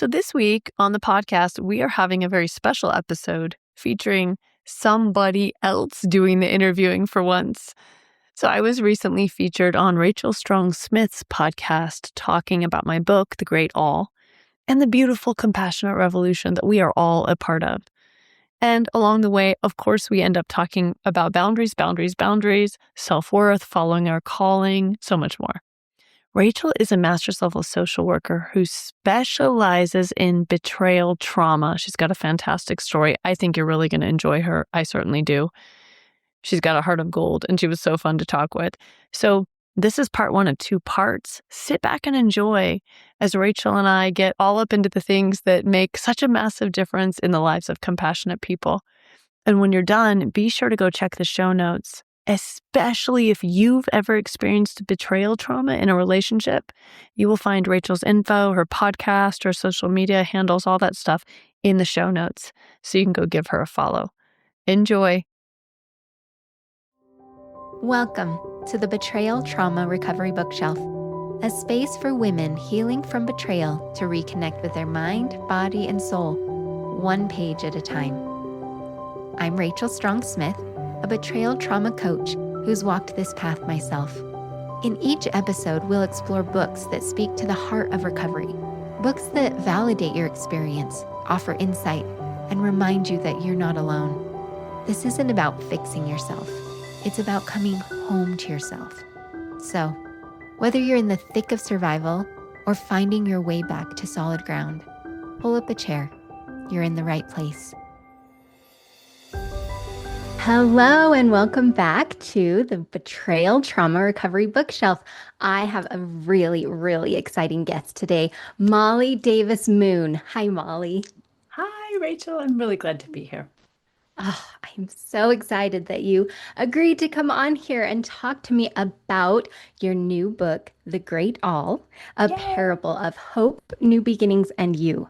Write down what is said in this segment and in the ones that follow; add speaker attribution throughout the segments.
Speaker 1: So, this week on the podcast, we are having a very special episode featuring somebody else doing the interviewing for once. So, I was recently featured on Rachel Strong Smith's podcast talking about my book, The Great All, and the beautiful compassionate revolution that we are all a part of. And along the way, of course, we end up talking about boundaries, self-worth, following our calling, so much more. Rachel is a master's level social worker who specializes in betrayal trauma. She's got a fantastic story. I think you're really going to enjoy her. I certainly do. She's got a heart of gold, and she was so fun to talk with. So this is part one of two parts. Sit back and enjoy as Rachel and I get all up into the things that make such a massive difference in the lives of compassionate people. And when you're done, be sure to go check the show notes, especially if you've ever experienced betrayal trauma in a relationship. You will find Rachel's info, her podcast, her social media handles, all that stuff in the show notes. So you can go give her a follow. Enjoy.
Speaker 2: Welcome to the Betrayal Trauma Recovery Bookshelf, a space for women healing from betrayal to reconnect with their mind, body, and soul, one page at a time. I'm Rachel Strong Smith, a betrayal trauma coach who's walked this path myself. In each episode, we'll explore books that speak to the heart of recovery, books that validate your experience, offer insight, and remind you that you're not alone. This isn't about fixing yourself. It's about coming home to yourself. So, whether you're in the thick of survival or finding your way back to solid ground, pull up a chair. You're in the right place. Hello, and welcome back to the Betrayal Trauma Recovery Bookshelf. I have a really, really exciting guest today, Molly Davis Moon. Hi, Molly.
Speaker 3: Hi, Rachel. I'm really glad to be here.
Speaker 2: Oh, I'm so excited that you agreed to come on here and talk to me about your new book, The Great All, a parable of hope, new beginnings, and you.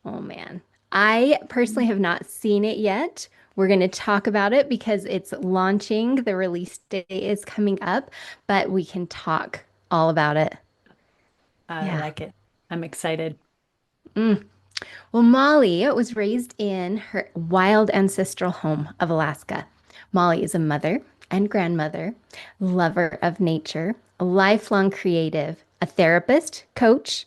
Speaker 2: Oh, man. I personally have not seen it yet. We're going to talk about it because it's launching. The release date is coming up, but we can talk all about it.
Speaker 3: I like it. I'm excited.
Speaker 2: Well, Molly was raised in her wild ancestral home of Alaska. Molly is a mother and grandmother, lover of nature, a lifelong creative, a therapist, coach,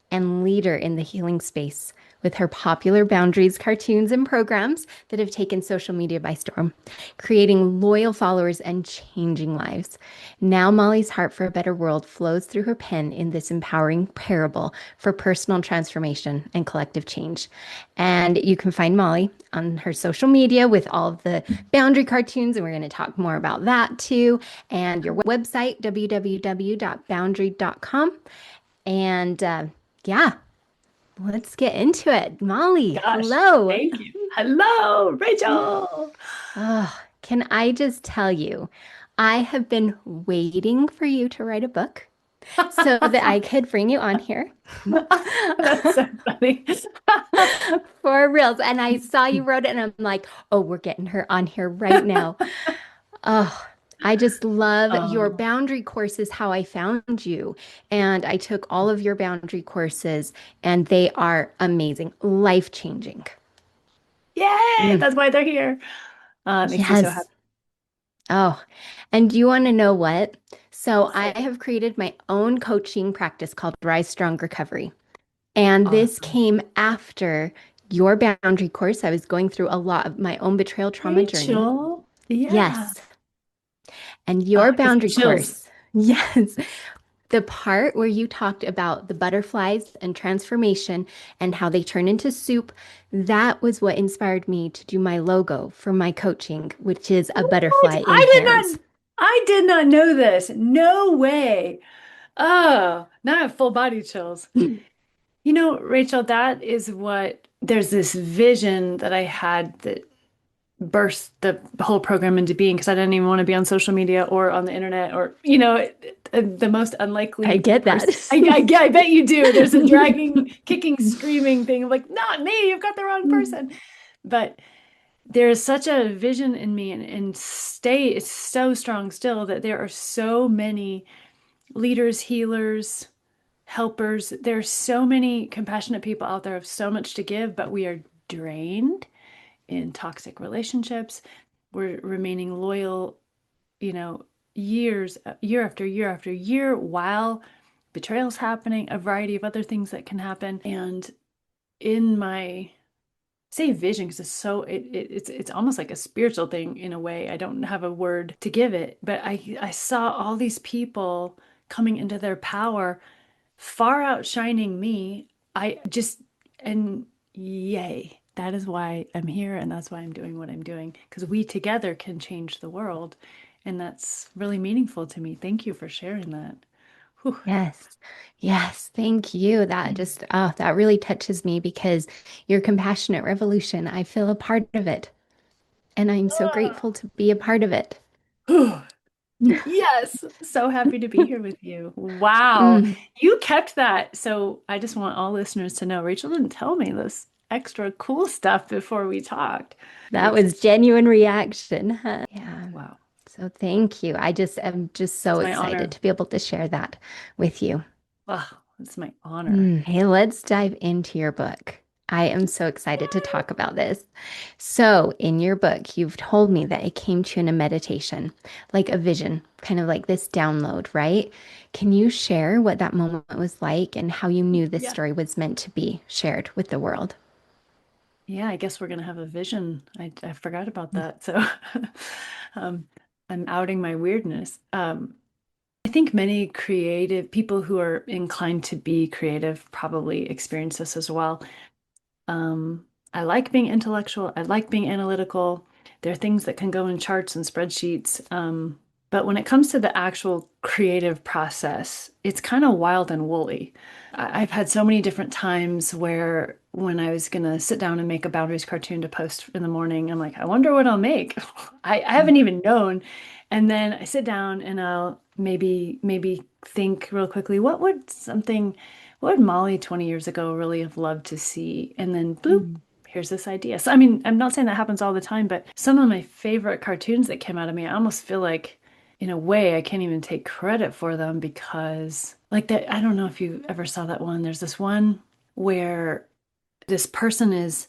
Speaker 2: and leader in the healing space with her popular boundaries, cartoons, and programs that have taken social media by storm, creating loyal followers and changing lives. Now Molly's heart for a better world flows through her pen in this empowering parable for personal transformation and collective change. And you can find Molly on her social media with all of the boundary cartoons, and we're going to talk more about that too, and your website, www.boundary.com. And yeah, let's get into it. Molly, hello.
Speaker 3: Thank you. Hello, Rachel.
Speaker 2: Oh, can I just tell you, I have been waiting for you to write a book so that I could bring you on here.
Speaker 3: That's so funny.
Speaker 2: For reals. And I saw you wrote it and I'm like, oh, we're getting her on here right now. Oh, I just love your boundary courses, how I found you. And I took all of your boundary courses and they are amazing, life-changing.
Speaker 3: Yay! That's why they're here. Makes me so happy.
Speaker 2: Oh, and do you want to know what? So I have created my own coaching practice called Rise Strong Recovery. And this came after your boundary course. I was going through a lot of my own betrayal trauma journey.
Speaker 3: Yeah.
Speaker 2: Yes. And your boundary course. Yes. The part where you talked about the butterflies and transformation and how they turn into soup, that was what inspired me to do my logo for my coaching, which is a butterfly in hands.
Speaker 3: I did not know this. No way. Oh, now I have full body chills. You know, Rachel, that is there's this vision that I had that burst the whole program into being, because I didn't even want to be on social media or on the internet or, the most unlikely.
Speaker 2: I get that.
Speaker 3: I bet you do. There's a dragging, kicking, screaming thing of like, not me, you've got the wrong person. But there's such a vision in me and it's so strong still that there are so many leaders, healers, helpers. There's so many compassionate people out there of so much to give, but we are drained in toxic relationships. We're remaining loyal, you know, year after year after year, while betrayal's happening, a variety of other things that can happen. And in my say vision, because it's almost like a spiritual thing in a way. I don't have a word to give it, but I saw all these people coming into their power, far outshining me. I just and yay. That is why I'm here, and that's why I'm doing what I'm doing, because we together can change the world. And that's really meaningful to me. Thank you for sharing that. Whew.
Speaker 2: Yes. Yes. Thank you. That just, oh, that really touches me because your compassionate revolution, I feel a part of it. And I'm so grateful to be a part of it.
Speaker 3: Whew. Yes, so happy to be here with you. Wow,
Speaker 2: Mm,
Speaker 3: you kept that. So I just want all listeners to know Rachel didn't tell me this extra cool stuff before we talked.
Speaker 2: that
Speaker 3: It's
Speaker 2: was genuine reaction, huh? Yeah.
Speaker 3: wow.
Speaker 2: So thank you. I just am just so
Speaker 3: It's my
Speaker 2: excited
Speaker 3: honor.
Speaker 2: to be able to share that with you.
Speaker 3: Oh, it's my honor.
Speaker 2: Hey, let's dive into your book. I am so excited to talk about this. So, in your book, you've told me that it came to you in a meditation, like a vision, kind of like this download, right? Can you share what that moment was like and how you knew this
Speaker 3: Yeah.
Speaker 2: story was meant to be shared with the world?
Speaker 3: Yeah, I guess we're gonna have a vision. I forgot about that. So um, I'm outing my weirdness. I think many creative people who are inclined to be creative probably experience this as well. Um, I like being intellectual. I like being analytical. There are things that can go in charts and spreadsheets. But when it comes to the actual creative process, it's kind of wild and woolly. I've had so many different times where when I was gonna sit down and make a boundaries cartoon to post in the morning, I'm like, I wonder what I'll make. I haven't even known. And then I sit down and I'll maybe think real quickly, what would Molly 20 years ago really have loved to see? And then bloop,
Speaker 2: Mm,
Speaker 3: here's this idea. So, I mean, I'm not saying that happens all the time, but some of my favorite cartoons that came out of me, I almost feel like, in a way, I can't even take credit for them because, like, that, I don't know if you ever saw that one. There's this one where this person is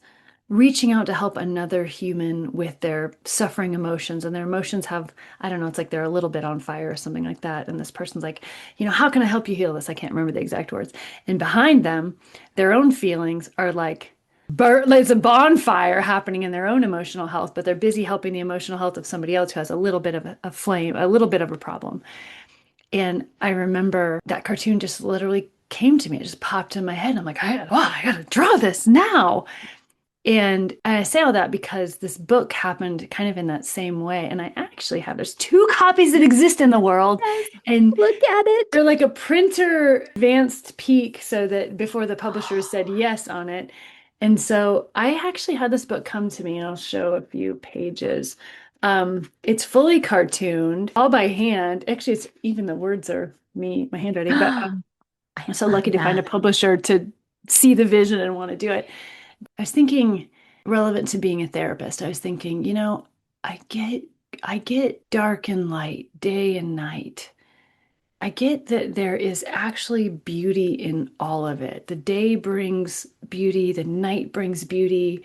Speaker 3: reaching out to help another human with their suffering emotions, and their emotions have, I don't know, it's like they're a little bit on fire or something like that, and this person's like, how can I help you heal this? I can't remember the exact words. And behind them, their own feelings are like there's a bonfire happening in their own emotional health, but they're busy helping the emotional health of somebody else who has a little bit of a flame, a little bit of a problem. And I remember that cartoon just literally came to me. It just popped in my head. I'm like, I gotta draw this now. And I say all that because this book happened kind of in that same way. And I actually have, there's two copies that exist in the world.
Speaker 2: yes,
Speaker 3: And
Speaker 2: look at it.
Speaker 3: they're like a printer advanced peak, so that before the publisher said yes on it. And so I actually had this book come to me, and I'll show a few pages. It's fully cartooned, all by hand. Actually, it's even the words are me, my handwriting, but
Speaker 2: I
Speaker 3: I'm so
Speaker 2: love
Speaker 3: lucky to find a
Speaker 2: that.
Speaker 3: publisher to see the vision and want to do it. I was thinking relevant to being a therapist. I was thinking, I get I get dark and light, day and night. I get that there is actually beauty in all of it. The day brings beauty, the night brings beauty.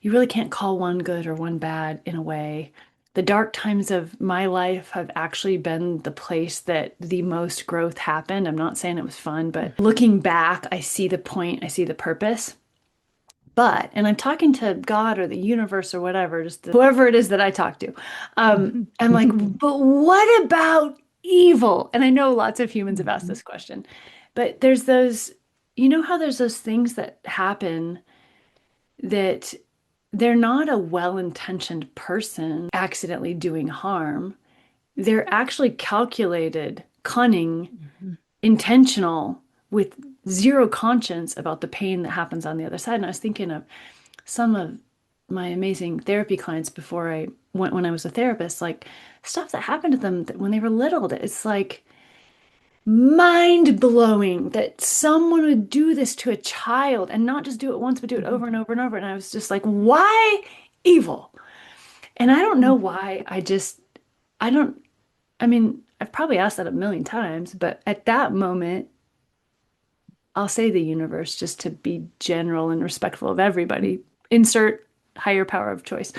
Speaker 3: You really can't call one good or one bad in a way. The dark times of my life have actually been the place that the most growth happened. I'm not saying it was fun, but looking back, I see the point, I see the purpose. And I'm talking to God or the universe or whatever, just whoever it is that I talk to. I'm like, but what about evil? And I know lots of humans have asked this question, but there's those, how there's those things that happen that they're not a well-intentioned person accidentally doing harm. They're actually calculated, cunning, intentional, with zero conscience about the pain that happens on the other side. And I was thinking of some of my amazing therapy clients before I went when I was a therapist, like stuff that happened to them when they were little, that it's like mind blowing that someone would do this to a child and not just do it once, but do it over and over and over. And I was just like, why evil? And I don't know why. I don't, I mean, I've probably asked that a million times, but at that moment, I'll say the universe just to be general and respectful of everybody. Insert higher power of choice.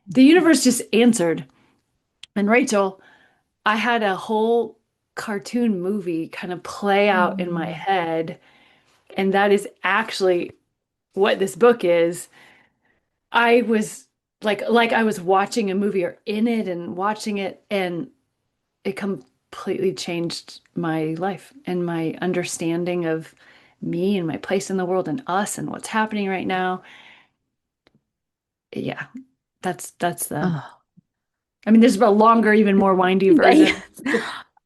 Speaker 3: The universe just answered. And Rachel, I had a whole cartoon movie kind of play out in my
Speaker 2: Mm.
Speaker 3: head. And that is actually what this book is. I was like I was watching a movie or in it and watching it, and it completely changed my life and my understanding of me and my place in the world and us and what's happening right now. Yeah, that's the
Speaker 2: Oh,
Speaker 3: I mean, there's a longer, even more windy version.
Speaker 2: yes.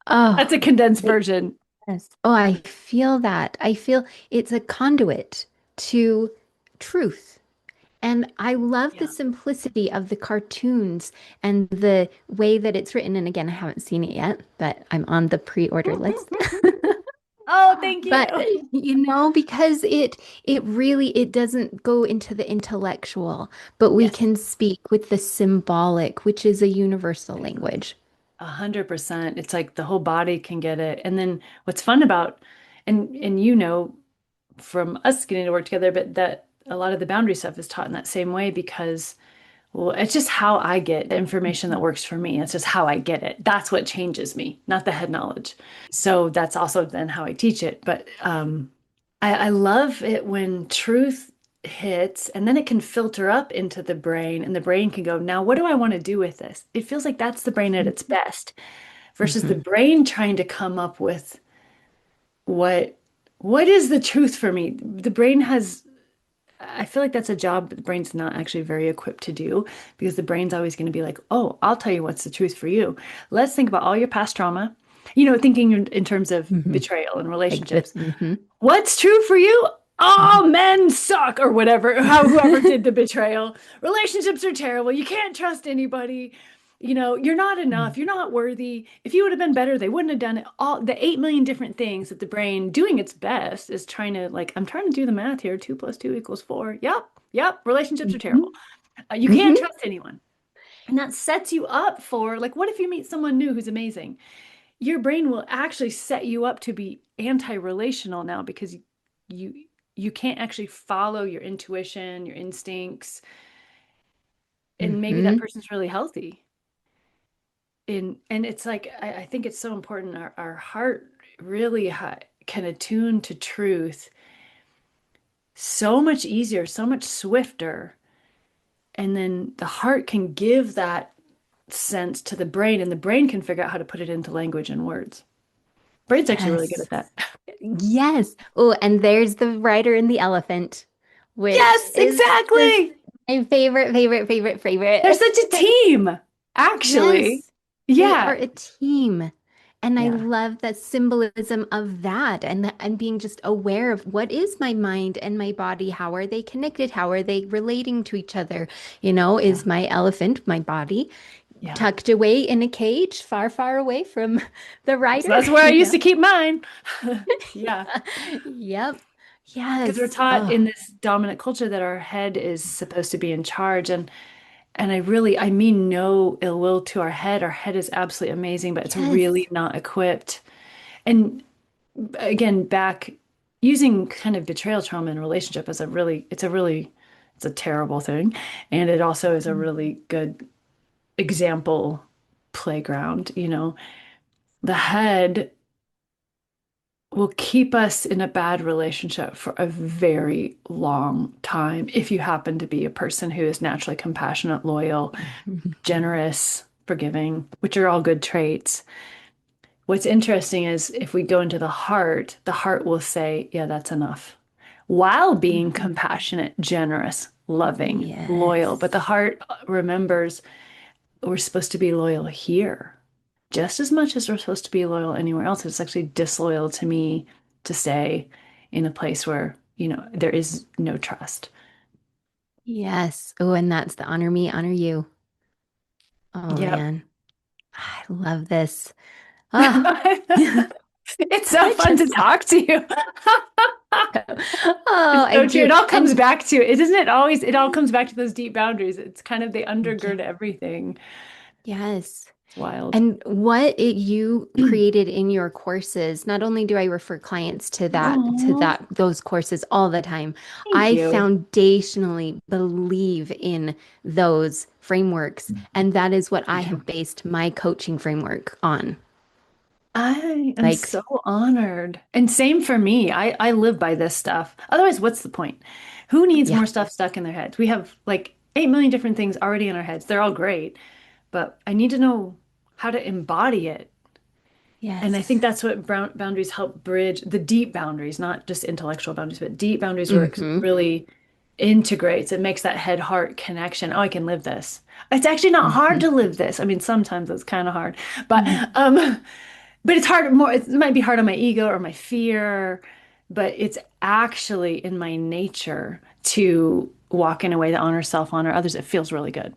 Speaker 3: That's
Speaker 2: Oh,
Speaker 3: a condensed
Speaker 2: it-
Speaker 3: version.
Speaker 2: yes. Oh, I feel that. I feel it's a conduit to truth. And I love the
Speaker 3: Yeah.
Speaker 2: simplicity of the cartoons and the way that it's written. And again, I haven't seen it yet, but I'm on the pre-order list.
Speaker 3: Oh, thank
Speaker 2: But
Speaker 3: you.
Speaker 2: because it really it doesn't go into the intellectual, but we
Speaker 3: Yes.
Speaker 2: can speak with the symbolic, which is a universal language.
Speaker 3: 100%. It's like the whole body can get it. And then what's fun about, and from us getting to work together, but that a lot of the boundary stuff is taught in that same way because, well, it's just how I get the information that works for me. It's just how I get it. That's what changes me, not the head knowledge. So that's also then how I teach it. But I love it when truth hits and then it can filter up into the brain and the brain can go, now what do I want to do with this? It feels like that's the brain at its best versus the
Speaker 2: Mhm.
Speaker 3: brain trying to come up with what what is the truth for me? The brain has I feel like that's a job the brain's not actually very equipped to do because the brain's always going to be like, oh, I'll tell you what's the truth for you. Let's think about all your past trauma. Thinking in terms of
Speaker 2: Mhm.
Speaker 3: betrayal and
Speaker 2: Like the
Speaker 3: relationships. What's true for you?
Speaker 2: Mhm.
Speaker 3: All men suck, or whatever, how whoever did the betrayal. Relationships are terrible. You can't trust anybody. You're not enough. You're not worthy. If you would have been better, they wouldn't have done it. All the 8 million different things that the brain doing its best is trying to like, I'm trying to do the math here. 2 + 2 = 4. Yep. Yep. Relationships are terrible.
Speaker 2: Mhm.
Speaker 3: You can't
Speaker 2: Mhm.
Speaker 3: trust anyone. And that sets you up for like, what if you meet someone new who's amazing? Your brain will actually set you up to be anti-relational now because you you can't actually follow your intuition, your instincts, and maybe that
Speaker 2: Mhm.
Speaker 3: person's really healthy. And it's like I think it's so important. Our heart really can attune to truth so much easier, so much swifter. And then the heart can give that sense to the brain, and the brain can figure out how to put it into language and words. Brain's actually really good
Speaker 2: Yes.
Speaker 3: at that.
Speaker 2: Yes. Oh, and there's the rider and the elephant, which
Speaker 3: Yes,
Speaker 2: is just
Speaker 3: exactly.
Speaker 2: my favorite, favorite, favorite,
Speaker 3: They're
Speaker 2: favorite.
Speaker 3: such a team, actually.
Speaker 2: Yes, they are
Speaker 3: Yeah.
Speaker 2: a team. And I
Speaker 3: Yeah.
Speaker 2: love that symbolism of that and being just aware of what is my mind and my body? How are they connected? How are they relating to each other?
Speaker 3: Yeah.
Speaker 2: Is my elephant, my body,
Speaker 3: Yeah.
Speaker 2: tucked away in a cage, far, far away from the
Speaker 3: So
Speaker 2: rider?
Speaker 3: that's where I used to keep mine. Yeah.
Speaker 2: Yep.
Speaker 3: Because we're
Speaker 2: Yes.
Speaker 3: taught
Speaker 2: Oh,
Speaker 3: in this dominant culture that our head is supposed to be in charge. And I mean no ill will to our head. Our head is absolutely amazing, but it's really
Speaker 2: yes.
Speaker 3: not equipped. And again, back using kind of betrayal trauma in a relationship as it's a terrible thing. And it also is a really good example playground. The head will keep us in a bad relationship for a very long time if you happen to be a person who is naturally compassionate, loyal, generous, forgiving, which are all good traits. What's interesting is if we go into the heart will say, yeah, that's enough, while being
Speaker 2: Mhm.
Speaker 3: compassionate, generous, loving, loyal. But the
Speaker 2: Yes.
Speaker 3: heart remembers we're supposed to be loyal here just as much as we're supposed to be loyal anywhere else. It's actually disloyal to me to stay in a place where, there is no trust.
Speaker 2: Yes. Oh, and that's the honor me, honor you. Oh
Speaker 3: Yep.
Speaker 2: man, I love this. Oh,
Speaker 3: It's so
Speaker 2: I
Speaker 3: fun to
Speaker 2: just,
Speaker 3: talk to you.
Speaker 2: oh,
Speaker 3: It's
Speaker 2: I
Speaker 3: so true.
Speaker 2: do.
Speaker 3: It all comes
Speaker 2: And
Speaker 3: back to it, isn't it? Always, it all
Speaker 2: yes,
Speaker 3: comes back to those deep boundaries. It's kind of they
Speaker 2: yeah,
Speaker 3: undergird everything.
Speaker 2: yes.
Speaker 3: It's wild.
Speaker 2: And what you created in your courses, not only do I refer clients to
Speaker 3: Oh,
Speaker 2: those courses all the time,
Speaker 3: thank
Speaker 2: I
Speaker 3: you.
Speaker 2: foundationally believe in those frameworks, and that is what I have based my coaching framework on.
Speaker 3: I am
Speaker 2: Like,
Speaker 3: so honored. And same for me. I live by this stuff. Otherwise, what's the point? Who needs
Speaker 2: yeah,
Speaker 3: more stuff stuck in their heads? We have like 8 million different things already in our heads. They're all great, but I need to know how to embody it. And I think
Speaker 2: yes.
Speaker 3: that's what boundaries help bridge the deep boundaries, not just intellectual boundaries, but deep boundaries work
Speaker 2: Mm-hmm.
Speaker 3: really integrates. It makes that head heart connection. Oh, I can live this. It's actually not hard
Speaker 2: Mm-hmm.
Speaker 3: to live this. I mean, sometimes it's kind of hard, but
Speaker 2: Mm-hmm.
Speaker 3: but it's hard more. It might be hard on my ego or my fear, but it's actually in my nature to walk in a way that honors self, honor others. It feels really good.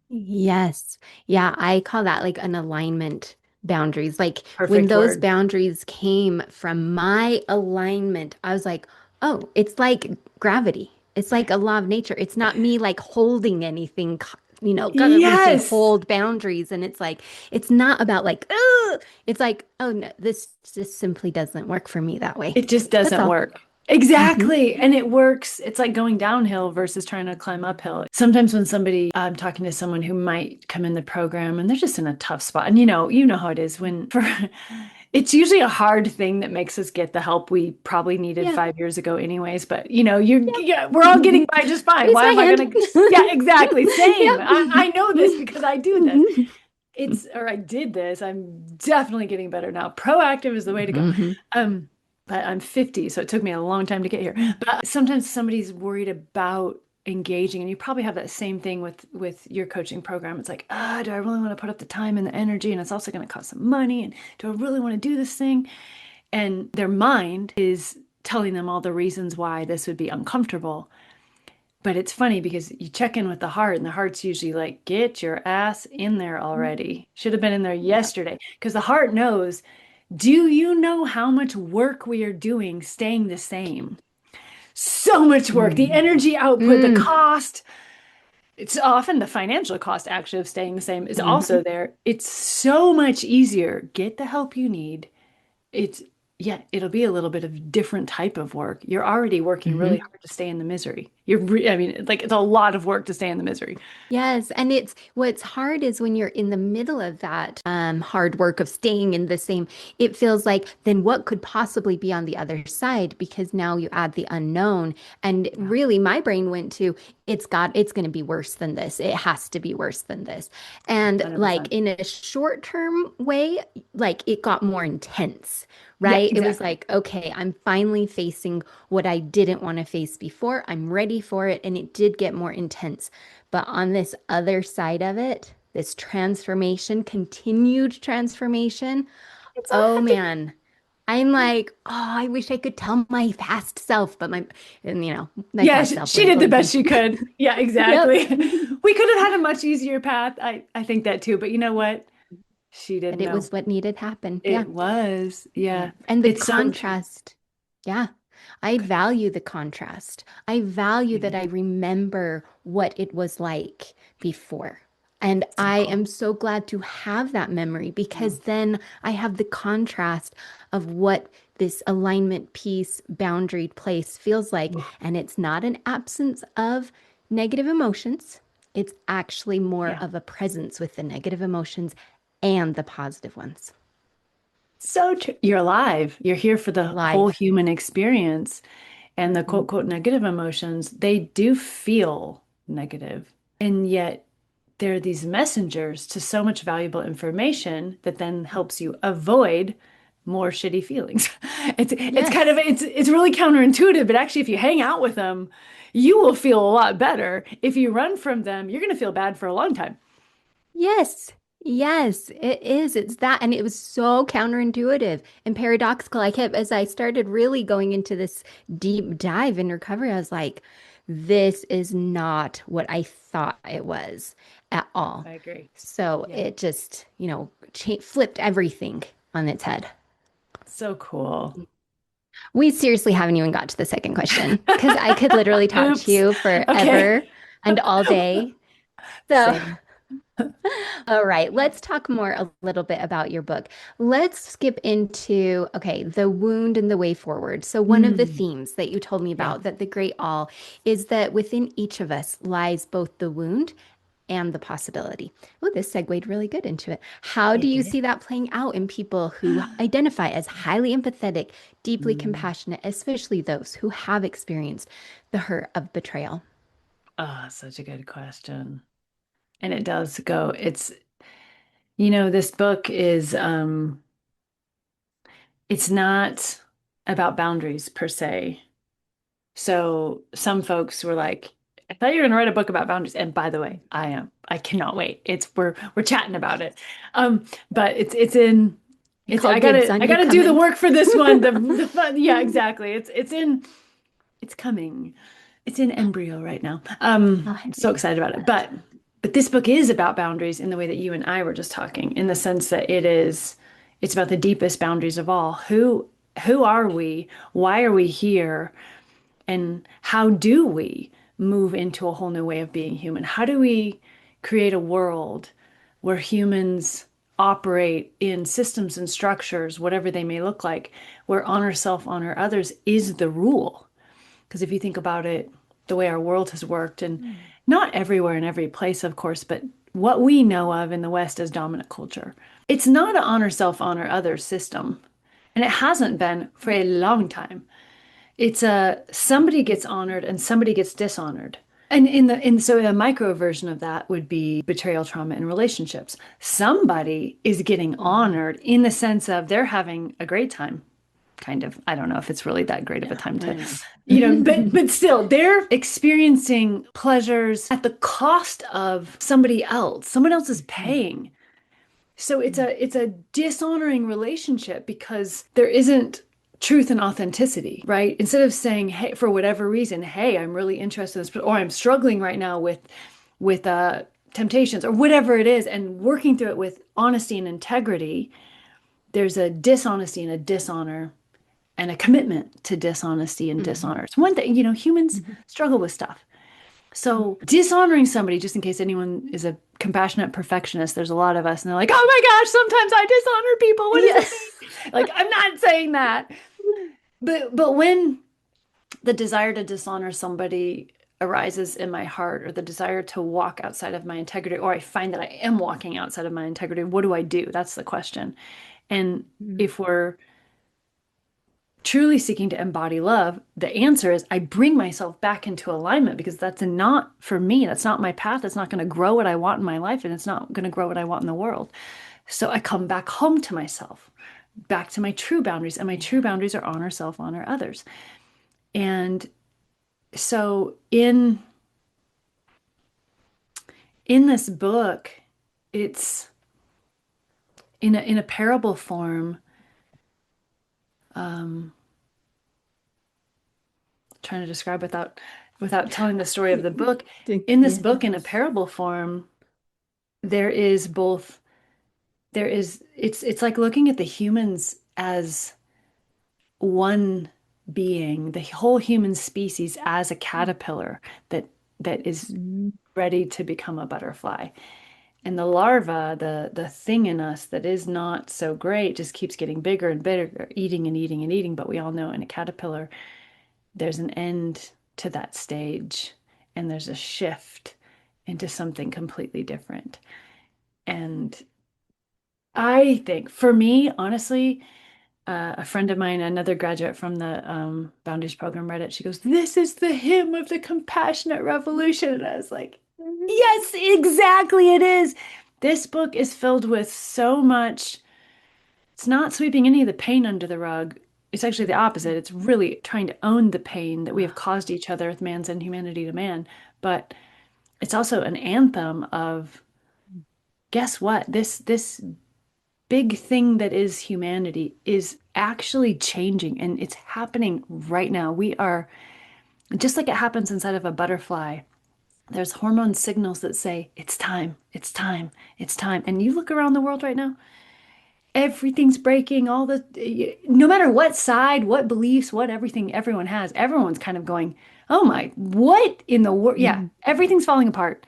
Speaker 2: Yes. Yeah, I call that like an alignment boundaries. Like when
Speaker 3: Perfect
Speaker 2: those
Speaker 3: word.
Speaker 2: boundaries came from my alignment, I was like, oh, it's like gravity. It's like a law of nature. It's not me like holding anything, God, we say
Speaker 3: Yes.
Speaker 2: hold boundaries. And it's like, it's not about like, oh, it's like, oh no, this just simply doesn't work for me that way.
Speaker 3: It just
Speaker 2: That's
Speaker 3: doesn't
Speaker 2: all.
Speaker 3: work.
Speaker 2: Hmm.
Speaker 3: Exactly. And it works. It's like going downhill versus trying to climb uphill. Sometimes when I'm talking to someone who might come in the program and they're just in a tough spot. And you know how it is when for it's usually a hard thing that makes us get the help we probably needed
Speaker 2: Yeah.
Speaker 3: 5 years ago anyways. But yeah, we're all
Speaker 2: Yep.
Speaker 3: getting by just fine.
Speaker 2: Raise
Speaker 3: Why
Speaker 2: my
Speaker 3: am I
Speaker 2: hand.
Speaker 3: gonna? Yeah, exactly. Same. I know this
Speaker 2: Yep.
Speaker 3: because I do this. Or I did this. I'm definitely getting better now. Proactive is the way to go.
Speaker 2: Hmm.
Speaker 3: Um, but I'm 50, so it took me a long time to get here. But sometimes somebody's worried about engaging, and you probably have that same thing with your coaching program. It's like, do I really want to put up the time and the energy? And it's also going to cost some money. And do I really want to do this thing? And their mind is telling them all the reasons why this would be uncomfortable. But it's funny because you check in with the heart, and the heart's usually like, get your ass in there already. Should have been in there
Speaker 2: Yep.
Speaker 3: yesterday. Because the heart knows, do you know how much work we are doing staying the same? So much work. The
Speaker 2: Mm.
Speaker 3: energy output, the
Speaker 2: Mm.
Speaker 3: cost. It's often the financial cost actually of staying the same is
Speaker 2: Hmm.
Speaker 3: also there. It's so much easier. Get the help you need. It's, yeah, it'll be a little bit of different type of work. You're already working really
Speaker 2: Hmm.
Speaker 3: hard to stay in the misery. I mean, like it's a lot of work to stay in the misery.
Speaker 2: Yes, and it's what's hard is when you're in the middle of that hard work of staying in the same, it feels like then what could possibly be on the other side because now you add the unknown. And
Speaker 3: Yeah,
Speaker 2: really my brain went to it's going to be worse than this. It has to be worse than this. And like
Speaker 3: 100%.
Speaker 2: in a short-term way, like it got more intense.
Speaker 3: Yeah,
Speaker 2: Right? It was
Speaker 3: exactly.
Speaker 2: like, okay, I'm finally facing what I didn't want to face before. I'm ready for it. And it did get more intense. But on this other side of it, this transformation, continued transformation,
Speaker 3: It's all
Speaker 2: oh
Speaker 3: have to.
Speaker 2: man, I'm like, oh, I wish I could tell my fast self, but my
Speaker 3: Yeah,
Speaker 2: past
Speaker 3: she,
Speaker 2: self
Speaker 3: she
Speaker 2: wouldn't
Speaker 3: did the best
Speaker 2: listen.
Speaker 3: she could. Yeah,
Speaker 2: Yep.
Speaker 3: exactly. We could have had a much easier path. I think that too. But you know what? She
Speaker 2: But
Speaker 3: didn't
Speaker 2: it
Speaker 3: know.
Speaker 2: was what needed happen. Yeah.
Speaker 3: It was.
Speaker 2: Yeah.
Speaker 3: Yeah.
Speaker 2: And the
Speaker 3: It's so true.
Speaker 2: contrast. Yeah. I value the contrast. I value that I remember what it was like before. And
Speaker 3: So
Speaker 2: I am
Speaker 3: cool.
Speaker 2: so glad to have that memory
Speaker 3: Yeah.
Speaker 2: because then I have the contrast of what this alignment, peace, boundary place feels like. And it's not an absence of negative emotions. It's actually more
Speaker 3: Yeah.
Speaker 2: of a presence with the negative emotions and the positive ones.
Speaker 3: So true. You're alive. You're here for the whole
Speaker 2: Live.
Speaker 3: human experience. And the
Speaker 2: Mhm.
Speaker 3: quote, quote, negative emotions, they do feel negative. And yet there are these messengers to so much valuable information that then helps you avoid more shitty feelings.
Speaker 2: Yes.
Speaker 3: It's really counterintuitive, but actually if you hang out with them, you will feel a lot better. If you run from them, you're going to feel bad for a long time.
Speaker 2: Yes, yes, it is. It's that. And it was so counterintuitive and paradoxical. As I started really going into this deep dive in recovery, I was like, this is not what I thought it was at all.
Speaker 3: I agree.
Speaker 2: So
Speaker 3: Yeah.
Speaker 2: it just, cha flipped everything on its head.
Speaker 3: So cool.
Speaker 2: We seriously haven't even got to the second question because I could literally talk to
Speaker 3: Oops.
Speaker 2: you
Speaker 3: Okay.
Speaker 2: forever and all day. So
Speaker 3: Same.
Speaker 2: All right, let's talk more a little bit about your book. Let's skip into, okay, the wound and the way forward. So, one of the
Speaker 3: Mm,
Speaker 2: themes that you told me
Speaker 3: yeah.
Speaker 2: about, that the great all, is that within each of us lies both the wound and the possibility. Oh, this segued really good into it. How do
Speaker 3: It
Speaker 2: you
Speaker 3: did.
Speaker 2: see that playing out in people who identify as highly empathetic, deeply
Speaker 3: Mm.
Speaker 2: compassionate, especially those who have experienced the hurt of betrayal?
Speaker 3: Ah, such a good question. And it does go, this book is it's not about boundaries per se. So some folks were like, I thought you were gonna write a book about boundaries. And by the way, I am. I cannot wait. We're chatting about it. But it's in
Speaker 2: I
Speaker 3: it's
Speaker 2: call dibs
Speaker 3: I
Speaker 2: on you
Speaker 3: gotta do the
Speaker 2: coming.
Speaker 3: work for this one. The fun, yeah, exactly. It's coming. It's in embryo right now.
Speaker 2: Oh,
Speaker 3: So excited about it. But this book is about boundaries in the way that you and I were just talking, in the sense that it's about the deepest boundaries of all. Who are we? Why are we here? And how do we move into a whole new way of being human? How do we create a world where humans operate in systems and structures, whatever they may look like, where honor self, honor others is the rule? Because if you think about it, the way our world has worked, and not everywhere in every place, of course, but what we know of in the West as dominant culture, it's not an honor self, honor others system. And it hasn't been for a long time. It's a somebody gets honored and somebody gets dishonored. And so a micro version of that would be betrayal trauma in relationships. Somebody is getting honored in the sense of they're having a great time, kind of. I don't know if it's really that great of a
Speaker 2: Yeah,
Speaker 3: time
Speaker 2: I
Speaker 3: to,
Speaker 2: know.
Speaker 3: but still, they're experiencing pleasures at the cost of somebody else. Someone else is paying. So it's a dishonoring relationship because there isn't truth and authenticity, right? Instead of saying, hey, for whatever reason, hey, I'm really interested in this, or I'm struggling right now with temptations or whatever it is, and working through it with honesty and integrity, there's a dishonesty and a dishonor and a commitment to dishonesty and
Speaker 2: Mhm,
Speaker 3: dishonor. It's one thing, humans
Speaker 2: mhm,
Speaker 3: struggle with stuff. So dishonoring somebody, just in case anyone is a compassionate perfectionist, there's a lot of us, and they're like, "Oh my gosh, sometimes I dishonor people. What does
Speaker 2: yeah.
Speaker 3: it mean?" Like, I'm not saying that, but when the desire to dishonor somebody arises in my heart, or the desire to walk outside of my integrity, or I find that I am walking outside of my integrity, what do I do? That's the question. And
Speaker 2: Mhm,
Speaker 3: if we're truly seeking to embody love, the answer is I bring myself back into alignment, because that's not for me. That's not my path. It's not going to grow what I want in my life, and it's not going to grow what I want in the world. So I come back home to myself, back to my true boundaries. And my true
Speaker 2: yeah.
Speaker 3: boundaries are honor self, honor others. And so in this book, it's in a parable form, um, trying to describe without telling the story of the book. In this
Speaker 2: Yeah.
Speaker 3: book, in a parable form, there is both there is it's like looking at the humans as one being, the whole human species as a caterpillar that is
Speaker 2: Mhm,
Speaker 3: ready to become a butterfly. And the larva, the thing in us that is not so great, just keeps getting bigger and bigger, eating and eating and eating. But we all know in a caterpillar, there's an end to that stage, and there's a shift into something completely different. And I think for me, honestly, a friend of mine, another graduate from the Boundaries program, read it. She goes, "This is the hymn of the compassionate revolution." And I was like,
Speaker 2: mhm,
Speaker 3: yes, exactly, it is. This book is filled with so much. It's not sweeping any of the pain under the rug. It's actually the opposite. It's really trying to own the pain that we have
Speaker 2: ah,
Speaker 3: caused each other with man's inhumanity to man. But it's also an anthem of, guess what? This big thing that is humanity is actually changing, and it's happening right now. We are just like it happens inside of a butterfly. There's hormone signals that say it's time, it's time, it's time. And you look around the world right now, everything's breaking. No matter what side, what beliefs, what everything everyone has, everyone's kind of going, oh my, what in the world? Yeah,
Speaker 2: mhm,
Speaker 3: everything's falling apart.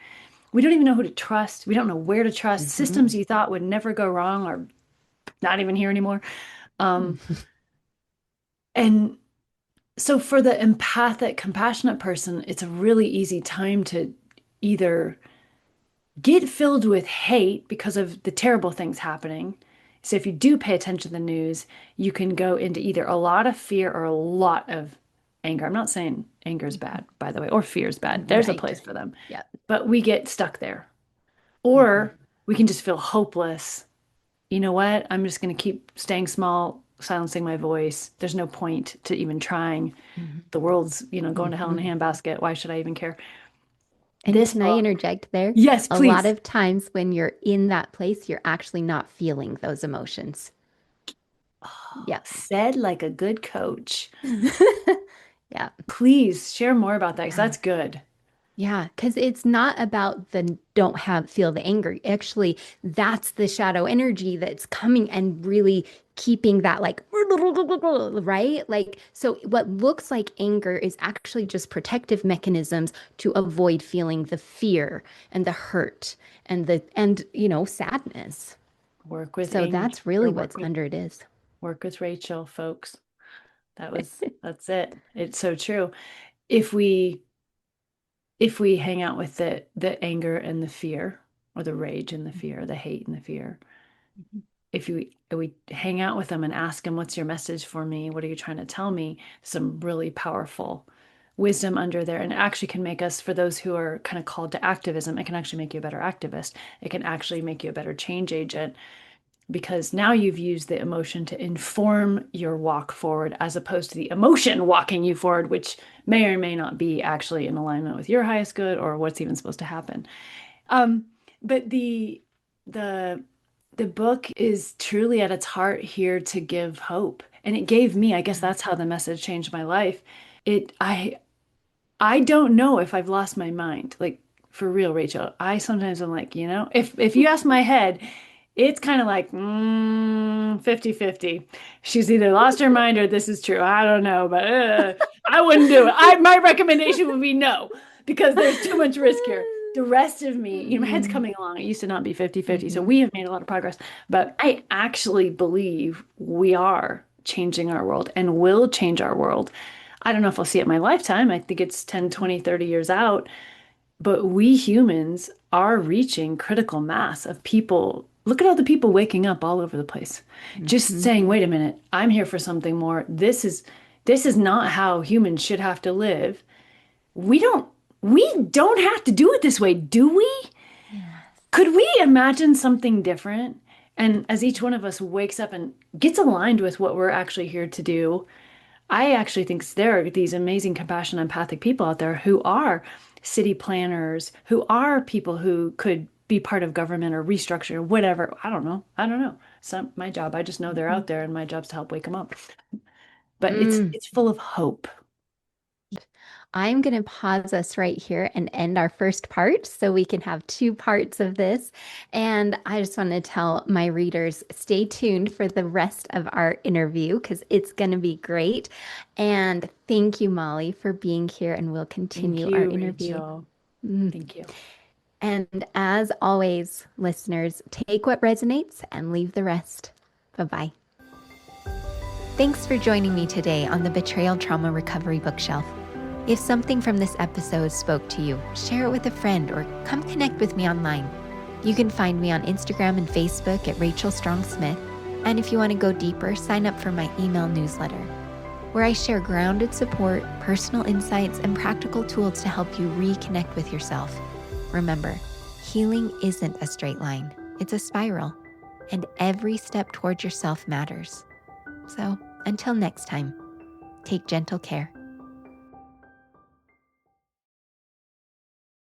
Speaker 3: We don't even know who to trust. We don't know where to trust. Systems you thought would never go wrong are not even here anymore. Um, and so for the empathic, compassionate person, it's a really easy time to either get filled with hate because of the terrible things happening. So if you do pay attention to the news, you can go into either a lot of fear or a lot of anger. I'm not saying anger is bad, by the way, or fear is bad. There's a
Speaker 2: Right.
Speaker 3: place for them.
Speaker 2: Yeah.
Speaker 3: But we get stuck there. Or we can just feel hopeless. You know what? I'm just going to keep staying small, silencing my voice. There's no point to even trying. The world's, going to hell in a handbasket. Why should I even care?
Speaker 2: And
Speaker 3: This
Speaker 2: can I
Speaker 3: book,
Speaker 2: interject there?
Speaker 3: yes,
Speaker 2: A lot
Speaker 3: please.
Speaker 2: of times when you're in that place, you're actually not feeling those emotions.
Speaker 3: Oh,
Speaker 2: Yeah.
Speaker 3: said like a good coach.
Speaker 2: Yeah.
Speaker 3: Please share more about that because
Speaker 2: Yeah.
Speaker 3: that's good.
Speaker 2: Yeah, because it's not about the don't have feel the anger. Actually, that's the shadow energy that's coming and really keeping that like right? Like so what looks like anger is actually just protective mechanisms to avoid feeling the fear and the hurt and sadness.
Speaker 3: Work with
Speaker 2: So
Speaker 3: Amy
Speaker 2: that's
Speaker 3: or
Speaker 2: really what's under it is.
Speaker 3: work with Rachel, folks. That's it. It's so true. If we hang out with the anger and the fear, or the rage and the fear, the hate and the fear, if we hang out with them and ask them, what's your message for me? What are you trying to tell me? Some really powerful wisdom under there, and it actually can make us, for those who are kind of called to activism, it can actually make you a better activist. It can actually make you a better change agent because now you've used the emotion to inform your walk forward as opposed to the emotion walking you forward, which may or may not be actually in alignment with your highest good or what's even supposed to happen. Um, but the the book is truly at its heart here to give hope. And it gave me, I guess that's how the message changed my life. It I don't know if I've lost my mind. Like for real, Rachel. I sometimes am like, if you ask my head, it's kind of like 50-50. She's either lost her mind or this is true. I don't know, but I wouldn't do it. My recommendation would be no, because there's too much risk here. The rest of me, my head's coming along. It used to not be 50-50. So we have made a lot of progress. But I actually believe we are changing our world and will change our world. I don't know if I'll see it in my lifetime. I think it's 10, 20, 30 years out. But we humans are reaching critical mass of people. Look at all the people waking up all over the place. Just
Speaker 2: Mhm.
Speaker 3: saying, wait a minute, I'm here for something more. This is not how humans should have to live. We don't we don't have to do it this way, do we?
Speaker 2: Yes.
Speaker 3: Could we imagine something different? And as each one of us wakes up and gets aligned with what we're actually here to do, I actually think there are these amazing, compassionate, empathic people out there who are city planners, who are people who could be part of government or restructure or whatever. I don't know. I don't know. It's not my job. I just know they're
Speaker 2: Mhm.
Speaker 3: out there, and my job's to help wake them up. But it's
Speaker 2: Mm.
Speaker 3: it's full of hope.
Speaker 2: I'm going to pause us right here and end our first part so we can have two parts of this. And I just want to tell my readers stay tuned for the rest of our interview because it's going to be great. And thank you, Molly, for being here, and we'll
Speaker 3: Thank
Speaker 2: continue our
Speaker 3: you,
Speaker 2: interview.
Speaker 3: Rachel.
Speaker 2: Mm.
Speaker 3: Thank you.
Speaker 2: And as always, listeners, take what resonates and leave the rest. Bye bye. Thanks for joining me today on the Betrayal Trauma Recovery Bookshelf. If something from this episode spoke to you, share it with a friend or come connect with me online. You can find me on Instagram and Facebook at Rachel Strong Smith. And if you want to go deeper, sign up for my email newsletter, where I share grounded support, personal insights, and practical tools to help you reconnect with yourself. Remember, healing isn't a straight line, it's a spiral, and every step towards yourself matters. So, until next time, take gentle care.